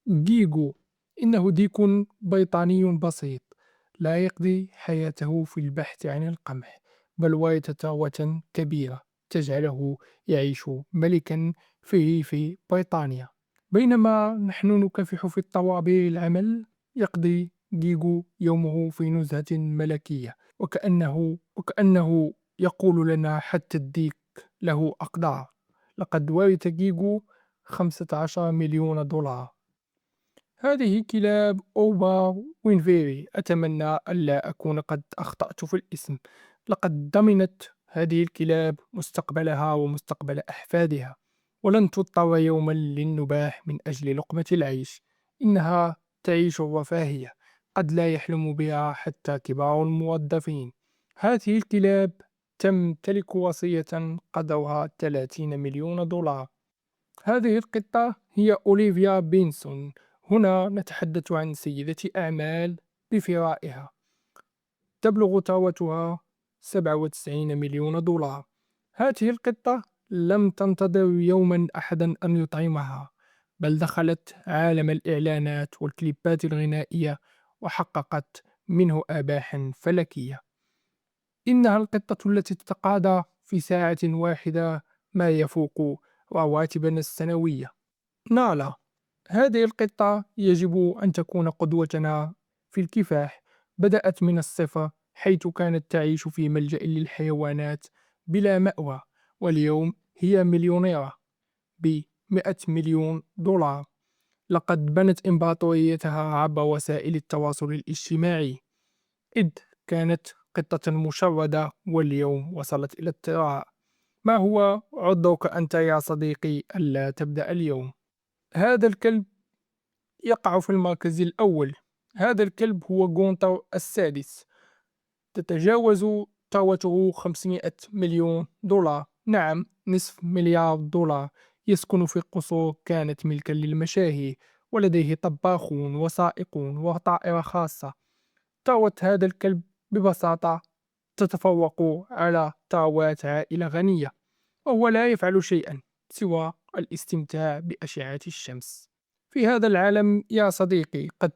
جيجو إنه ديك بريطاني بسيط، لا يقضي حياته في البحث عن القمح، بل ورث ثروة كبيرة تجعله يعيش ملكا في ريف بريطانيا. بينما نحن نكافح في الطوابير العمل، يقضي جيجو يومه في نزهة ملكية، وكأنه يقول لنا حتى الديك له أقدار. لقد ورث جيجو 15 مليون دولار. هذه كلاب أوبا وينفيري. أتمنى ألا أكون قد أخطأت في الاسم. لقد ضمنت هذه الكلاب مستقبلها ومستقبل أحفادها، ولن تضطر يوما للنباح من أجل لقمة العيش. إنها تعيش الرفاهية، قد لا يحلم بها حتى كبار الموظفين. هذه الكلاب تمتلك وصية قدرها 30 مليون دولار. هذه القطة هي أوليفيا بينسون. هنا نتحدث عن سيدة أعمال بثرائها، تبلغ ثروتها 97 مليون دولار. هذه القطة لم تنتظر يوما أحدا أن يطعمها، بل دخلت عالم الإعلانات والكليبات الغنائية وحققت منه أرباحا فلكية. إنها القطة التي تتقاضى في ساعة واحدة ما يفوق رواتبنا السنوية. نالا، هذه القطة يجب أن تكون قدوتنا في الكفاح. بدأت من الصفر، حيث كانت تعيش في ملجأ للحيوانات بلا مأوى، واليوم هي مليونيرة ب100 مليون دولار. لقد بنت إمبراطوريتها عبر وسائل التواصل الاجتماعي، إذ كانت قطة مشردة واليوم وصلت إلى الثراء. ما هو عذرك أنت يا صديقي ألا تبدأ اليوم؟ هذا الكلب يقع في المركز الأول. هذا الكلب هو جونتر السادس، تتجاوز ثروته 500 مليون دولار، نعم نصف مليار دولار. يسكن في قصور كانت ملكا للمشاهي، ولديه طباخون وسائقون وطائرة خاصة. ثروة هذا الكلب ببساطة تتفوق على ثروات عائلة غنية، وهو لا يفعل شيئا سوى الاستمتاع بأشعة الشمس. في هذا العالم يا صديقي، قد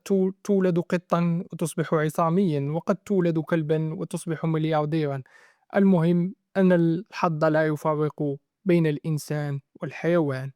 تولد قطا وتصبح عصاميا، وقد تولد كلبا وتصبح مليارديرا. المهم أن الحظ لا يفرق بين الإنسان والحيوان.